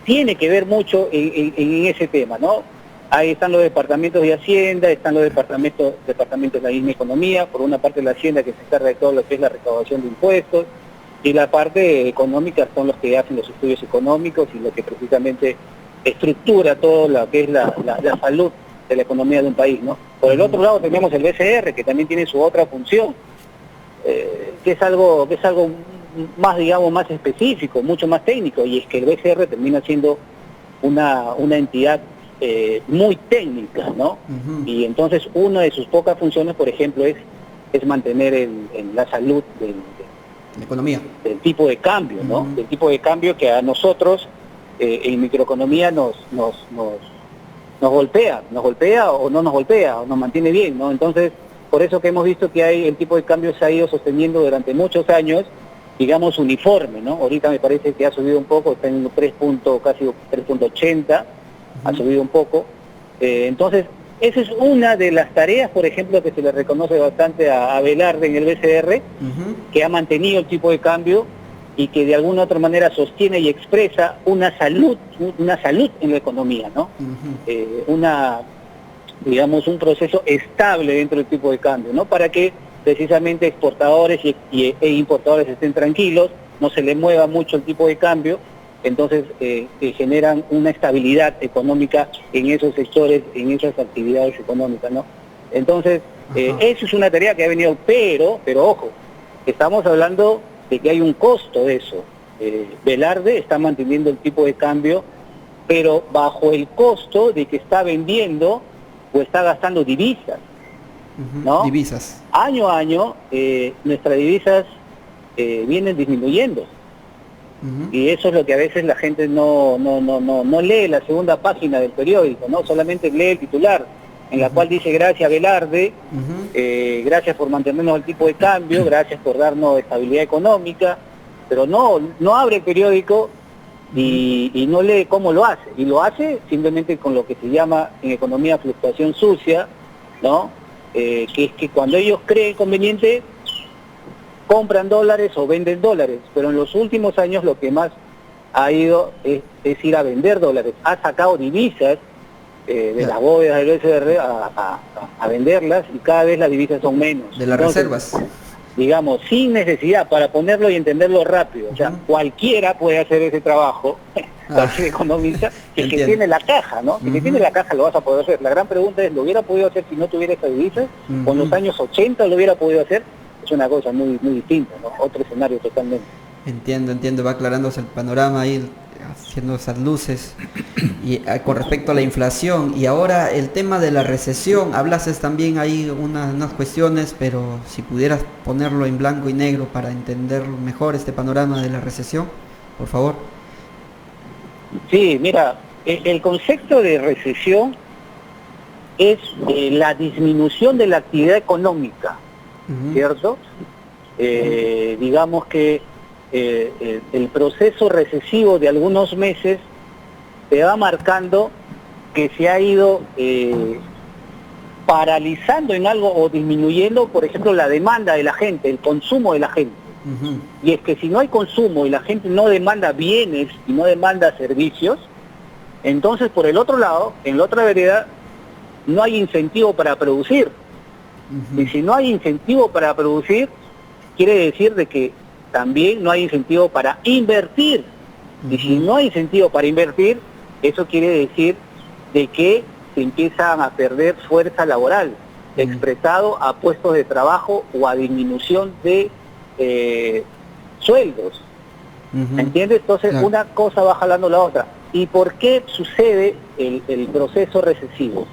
tiene que ver mucho en ese tema, ¿no? Ahí están los departamentos de Hacienda, están los departamentos de la misma Economía, por una parte la Hacienda que se encarga de todo lo que es la recaudación de impuestos, y la parte económica son los que hacen los estudios económicos y lo que precisamente estructura todo lo que es la salud de la economía de un país, ¿no? Por el otro lado tenemos el BCR, que también tiene su otra función, que es algo más, digamos, más específico, mucho más técnico, y es que el BCR termina siendo una entidad muy técnica, ¿no? Y entonces una de sus pocas funciones, por ejemplo, es mantener la salud la economía, del tipo de cambio, ¿no? Del tipo de cambio que a nosotros en microeconomía nos nos golpea o no nos golpea, o nos mantiene bien, ¿no? Entonces, por eso que hemos visto que el tipo de cambio se ha ido sosteniendo durante muchos años, digamos, uniforme, ¿no? Ahorita me parece que ha subido un poco, está en casi 3.80, ha subido un poco. Entonces, esa es una de las tareas, por ejemplo, que se le reconoce bastante a Velarde en el BCR, que ha mantenido el tipo de cambio y que de alguna u otra manera sostiene y expresa una salud en la economía, ¿no? Digamos, un proceso estable dentro del tipo de cambio, ¿no? Para que precisamente exportadores e importadores estén tranquilos, no se les mueva mucho el tipo de cambio, entonces generan una estabilidad económica en esos sectores, en esas actividades económicas, ¿no? Entonces, eso es una tarea que ha venido, pero ojo, estamos hablando de que hay un costo de eso. Velarde está manteniendo el tipo de cambio, pero bajo el costo de que está vendiendo o está gastando divisas, ¿no? Divisas. Año a año, nuestras divisas vienen disminuyendo. Y eso es lo que a veces la gente no lee la segunda página del periódico, ¿no? Solamente lee el titular, en la cual dice gracias Velarde, gracias por mantenernos el tipo de cambio, gracias por darnos estabilidad económica, pero no abre el periódico y no lee cómo lo hace, y lo hace simplemente con lo que se llama en economía fluctuación sucia, ¿no? Que es que cuando ellos creen conveniente, compran dólares o venden dólares, pero en los últimos años lo que más ha ido es ir a vender dólares, ha sacado divisas de las bóvedas del BCR a venderlas, y cada vez las divisas son menos. De las reservas. Digamos, sin necesidad, para ponerlo y entenderlo rápido. O sea, cualquiera puede hacer ese trabajo, cualquier economista, el que tiene la caja, ¿no? El que tiene la caja lo vas a poder hacer. La gran pregunta es, ¿lo hubiera podido hacer si no tuviera esa divisa? ¿O en los años 80 lo hubiera podido hacer? Es una cosa muy distinta, ¿no? Otro escenario totalmente. Entiendo, va aclarándose el panorama ahí, haciendo esas luces. Y con respecto a la inflación, y ahora el tema de la recesión, hablases también ahí unas cuestiones, pero si pudieras ponerlo en blanco y negro para entender mejor este panorama de la recesión, por favor. Sí, mira, el concepto de recesión es la disminución de la actividad económica, ¿cierto? Digamos que el proceso recesivo de algunos meses te va marcando que se ha ido paralizando en algo o disminuyendo, por ejemplo, la demanda de la gente, el consumo de la gente. Y es que si no hay consumo y la gente no demanda bienes y no demanda servicios, entonces por el otro lado, en la otra vereda, no hay incentivo para producir. Y si no hay incentivo para producir, quiere decir de que también no hay incentivo para invertir. Y si no hay incentivo para invertir, eso quiere decir de que se empiezan a perder fuerza laboral, expresado a puestos de trabajo o a disminución de sueldos. ¿Me entiendes? Entonces una cosa va jalando la otra. ¿Y por qué sucede el proceso recesivo?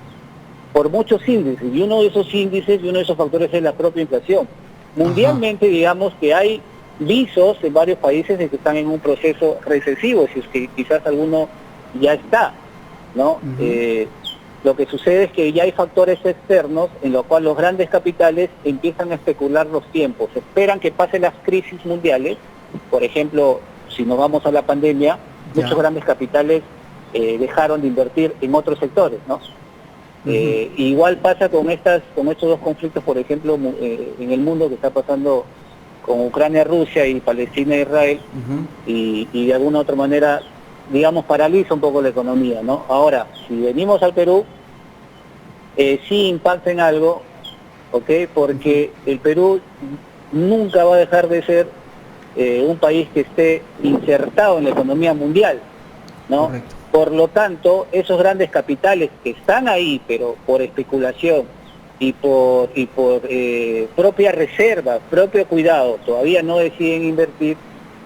Por muchos índices, y uno de esos índices y uno de esos factores es la propia inflación. Mundialmente, digamos que hay visos en varios países de que están en un proceso recesivo, si es que quizás alguno ya está, ¿no? Lo que sucede es que ya hay factores externos en los cuales los grandes capitales empiezan a especular los tiempos, esperan que pasen las crisis mundiales. Por ejemplo, si nos vamos a la pandemia, muchos grandes capitales dejaron de invertir en otros sectores, ¿no? Igual pasa con estos dos conflictos, por ejemplo, en el mundo que está pasando con Ucrania, Rusia y Palestina, Israel, y de alguna u otra manera, digamos, paraliza un poco la economía, ¿no? Ahora, si venimos al Perú, sí impacta en algo, ¿ok? Porque el Perú nunca va a dejar de ser un país que esté insertado en la economía mundial, ¿no? Correcto. Por lo tanto, esos grandes capitales que están ahí, pero por especulación y por propia reserva, propio cuidado, todavía no deciden invertir.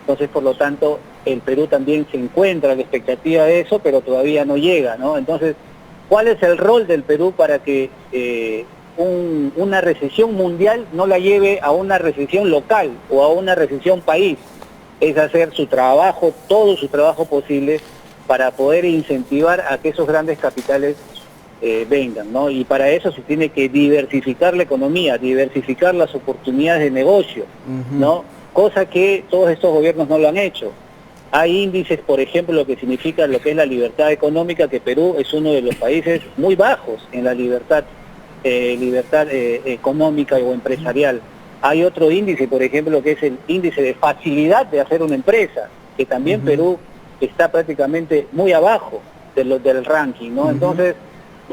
Entonces, por lo tanto, el Perú también se encuentra a la expectativa de eso, pero todavía no llega, ¿no? Entonces, ¿cuál es el rol del Perú para que una recesión mundial no la lleve a una recesión local o a una recesión país? Es hacer su trabajo, todo su trabajo posible, para poder incentivar a que esos grandes capitales vengan, ¿no? Y para eso se tiene que diversificar la economía, diversificar las oportunidades de negocio, ¿no? Cosa que todos estos gobiernos no lo han hecho. Hay índices, por ejemplo, lo que significa lo que es la libertad económica, que Perú es uno de los países muy bajos en la libertad económica o empresarial. Hay otro índice, por ejemplo, que es el índice de facilidad de hacer una empresa, que también Perú está prácticamente muy abajo del ranking, ¿no? Entonces,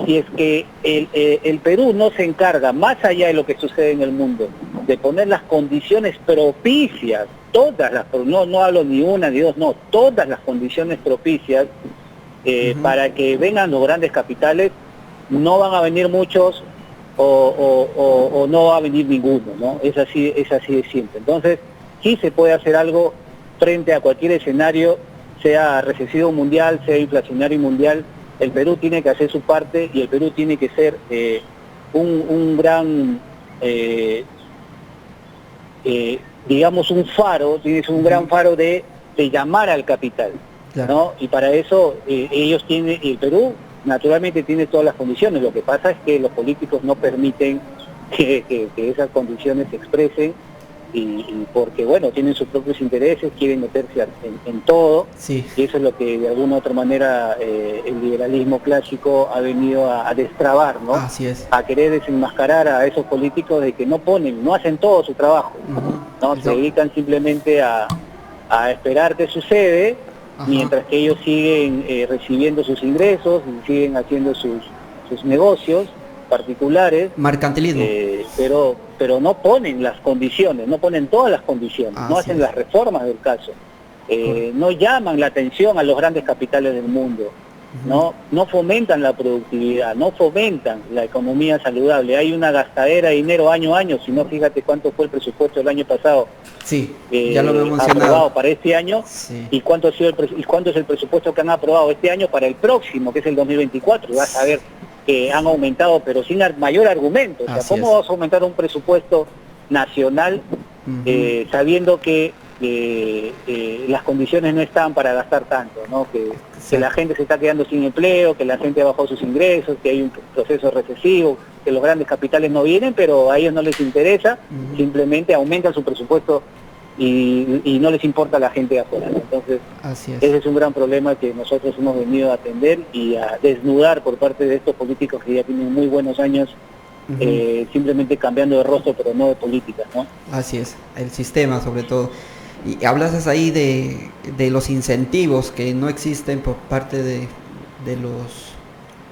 si es que el Perú no se encarga, más allá de lo que sucede en el mundo, de poner las condiciones propicias, no hablo ni una ni dos, no, todas las condiciones propicias para que vengan los grandes capitales, no van a venir muchos o no va a venir ninguno, ¿no? Es así de simple. Entonces, sí se puede hacer algo frente a cualquier escenario, sea recesivo mundial, sea inflacionario mundial. El Perú tiene que hacer su parte y el Perú tiene que ser un gran, digamos, un faro, tienes un gran faro de llamar al capital, claro, ¿no? Y para eso el Perú naturalmente tiene todas las condiciones. Lo que pasa es que los políticos no permiten que esas condiciones se expresen y porque, bueno, tienen sus propios intereses, quieren meterse en todo, sí, y eso es lo que de alguna u otra manera el liberalismo clásico ha venido a destrabar, ¿no? Así es. A querer desenmascarar a esos políticos de que no hacen todo su trabajo, ¿no? Se dedican simplemente a esperar que sucede, mientras que ellos siguen recibiendo sus ingresos y siguen haciendo sus negocios particulares, mercantilismo, pero no ponen las condiciones, no ponen todas las condiciones, no hacen las reformas del caso, no llaman la atención a los grandes capitales del mundo, no fomentan la productividad, no fomentan la economía saludable. Hay una gastadera de dinero año a año. Si no, fíjate cuánto fue el presupuesto del año pasado, ya lo hemos mencionado, aprobado para este año, y cuánto es el presupuesto que han aprobado este año para el próximo, que es el 2024, y vas a ver que han aumentado, pero sin mayor argumento. O sea, ¿cómo vas a aumentar un presupuesto nacional sabiendo que las condiciones no están para gastar tanto, ¿no? Que la gente se está quedando sin empleo, que la gente ha bajado sus ingresos, que hay un proceso recesivo, que los grandes capitales no vienen, pero a ellos no les interesa, simplemente aumentan su presupuesto y no les importa a la gente de afuera, ¿no? Entonces, ese es un gran problema que nosotros hemos venido a atender y a desnudar por parte de estos políticos que ya tienen muy buenos años, simplemente cambiando de rostro, pero no de política, ¿no? Así es, el sistema sobre todo. Y hablas ahí de los incentivos que no existen por parte de los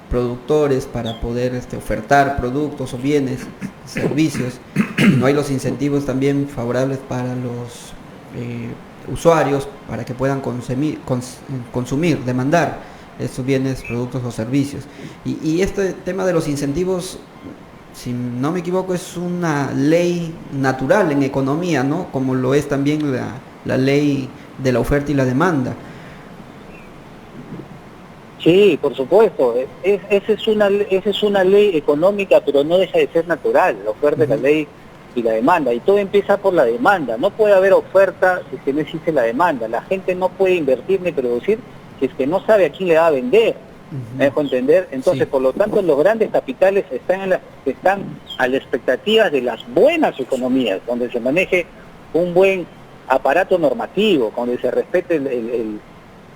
productores para poder ofertar productos o bienes, servicios. Y no hay los incentivos también favorables para los usuarios para que puedan consumir, demandar estos bienes, productos o servicios. Y este tema de los incentivos, si no me equivoco, es una ley natural en economía, ¿no? Como lo es también la ley de la oferta y la demanda. Sí, por supuesto. Esa es una ley económica, pero no deja de ser natural, la oferta, la ley y la demanda. Y todo empieza por la demanda. No puede haber oferta si es que no existe la demanda. La gente no puede invertir ni producir si es que no sabe a quién le va a vender. ¿Me dejo entender? Entonces, por lo tanto, los grandes capitales están a la expectativa de las buenas economías, donde se maneje un buen aparato normativo, donde se respete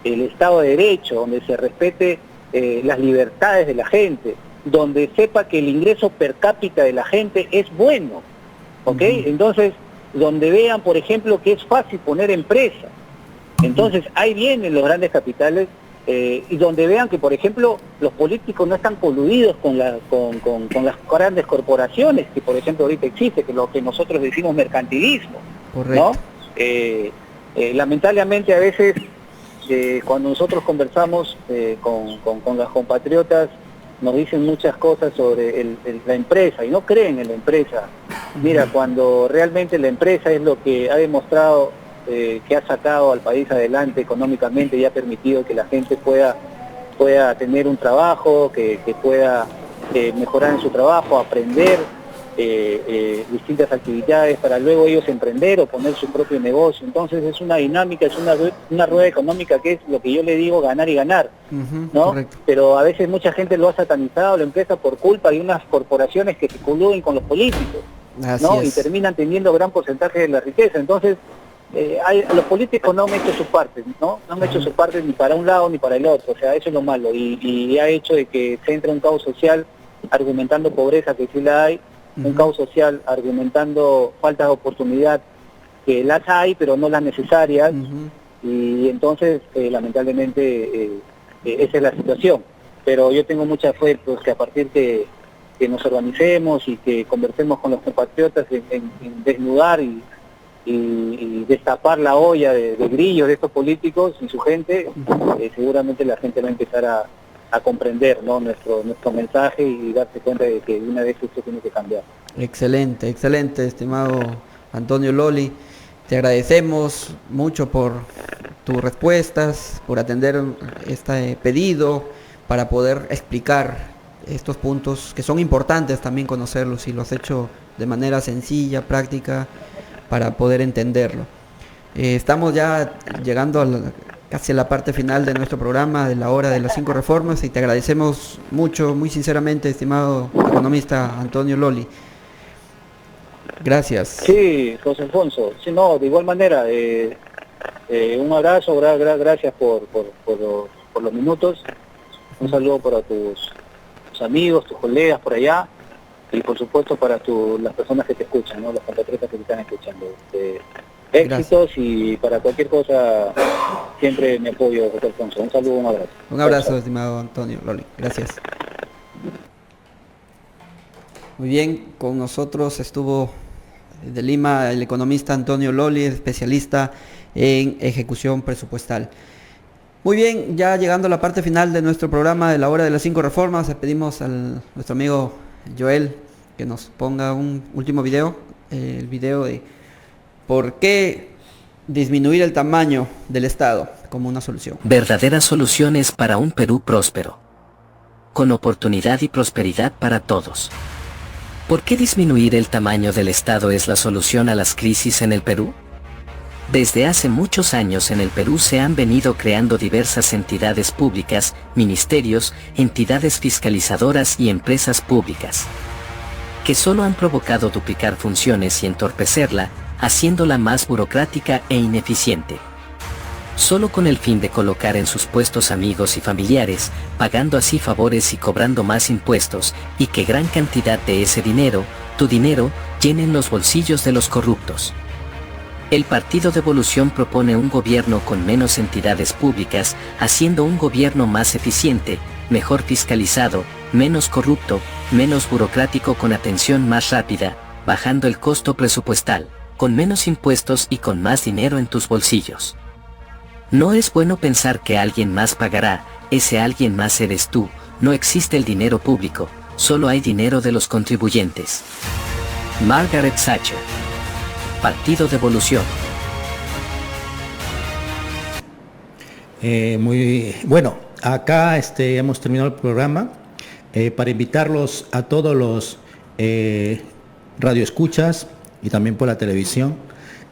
el Estado de Derecho, donde se respete las libertades de la gente, donde sepa que el ingreso per cápita de la gente es bueno, ¿ok? Entonces, donde vean, por ejemplo, que es fácil poner empresa. Entonces, ahí vienen los grandes capitales, y donde vean que, por ejemplo, los políticos no están coludidos con las grandes corporaciones, que por ejemplo ahorita existe, que lo que nosotros decimos mercantilismo. Correcto. ¿No? Lamentablemente a veces cuando nosotros conversamos con las compatriotas, nos dicen muchas cosas sobre la empresa y no creen en la empresa. Mira, cuando realmente la empresa es lo que ha demostrado que ha sacado al país adelante económicamente y ha permitido que la gente pueda tener un trabajo, que pueda mejorar en su trabajo, aprender, distintas actividades para luego ellos emprender o poner su propio negocio. Entonces es una dinámica, es una rueda económica que es lo que yo le digo ganar y ganar, ¿no? Correcto. Pero a veces mucha gente lo ha satanizado la empresa por culpa de unas corporaciones que se coluden con los políticos, Así ¿no? es. Y terminan teniendo gran porcentaje de la riqueza. Entonces los políticos no han hecho su parte, ¿no? No han hecho su parte ni para un lado ni para el otro. O sea, eso es lo malo y ha hecho de que se entre un caos social argumentando pobreza, que sí la hay, un caos social argumentando falta de oportunidad, que las hay pero no las necesarias, y entonces lamentablemente esa es la situación. Pero yo tengo mucha fe, pues, que a partir que nos organicemos y que conversemos con los compatriotas en desnudar y destapar la olla de grillos de estos políticos y su gente, seguramente la gente va a empezar a comprender, ¿no? nuestro mensaje y darse cuenta de que una vez esto tiene que cambiar. Excelente, excelente, estimado Antonio Loli. Te agradecemos mucho por tus respuestas, por atender este pedido, para poder explicar estos puntos que son importantes también conocerlos, y lo has hecho de manera sencilla, práctica, para poder entenderlo. Estamos ya llegando casi a la parte final de nuestro programa, de la hora de las 5 reformas, y te agradecemos mucho, muy sinceramente, estimado economista Antonio Loli. Gracias. Sí, José Alfonso. Sí, no, de igual manera, un abrazo, gracias por los minutos. Un saludo para tus amigos, tus colegas por allá, y por supuesto para las personas que te escuchan, ¿no? Los compatriotas que te están escuchando. Éxitos. Gracias. Y para cualquier cosa siempre me apoyo, José Alfonso. Un saludo, un abrazo. Un abrazo, estimado Antonio Loli. Gracias. Muy bien, con nosotros estuvo de Lima el economista Antonio Loli, especialista en ejecución presupuestal. Muy bien, ya llegando a la parte final de nuestro programa de la hora de las 5 reformas, le pedimos a nuestro amigo Joel que nos ponga un último video, el video de por qué disminuir el tamaño del Estado como una solución. Verdaderas soluciones para un Perú próspero, con oportunidad y prosperidad para todos. ¿Por qué disminuir el tamaño del Estado es la solución a las crisis en el Perú? Desde hace muchos años en el Perú se han venido creando diversas entidades públicas, ministerios, entidades fiscalizadoras y empresas públicas, que solo han provocado duplicar funciones y entorpecerla, haciéndola más burocrática e ineficiente. Solo con el fin de colocar en sus puestos amigos y familiares, pagando así favores y cobrando más impuestos, y que gran cantidad de ese dinero, tu dinero, llenen los bolsillos de los corruptos. El Partido de Evolución propone un gobierno con menos entidades públicas, haciendo un gobierno más eficiente, mejor fiscalizado, menos corrupto, menos burocrático, con atención más rápida, bajando el costo presupuestal, con menos impuestos y con más dinero en tus bolsillos. No es bueno pensar que alguien más pagará, ese alguien más eres tú. No existe el dinero público, solo hay dinero de los contribuyentes. Margaret Thatcher. Partido de Evolución. Muy bueno, acá hemos terminado el programa, para invitarlos a todos los radioescuchas y también por la televisión,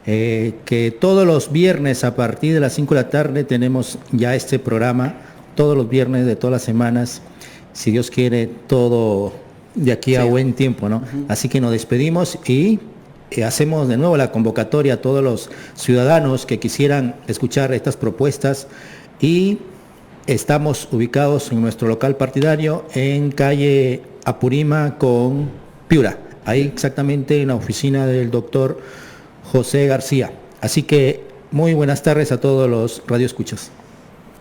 que todos los viernes a partir de las 5 de la tarde tenemos ya este programa, todos los viernes de todas las semanas, si Dios quiere, todo de aquí a buen tiempo, ¿no? Así que nos despedimos y hacemos de nuevo la convocatoria a todos los ciudadanos que quisieran escuchar estas propuestas, y estamos ubicados en nuestro local partidario en calle Apurima con Piura, ahí exactamente en la oficina del doctor José García. Así que muy buenas tardes a todos los radioescuchas.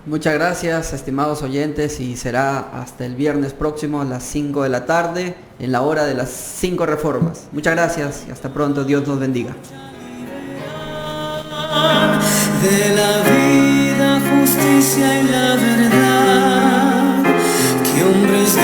Muchas gracias, estimados oyentes, y será hasta el viernes próximo a las 5 de la tarde en la hora de las 5 reformas. Muchas gracias y hasta pronto. Dios nos bendiga. De la vida, justicia y la verdad, que hombres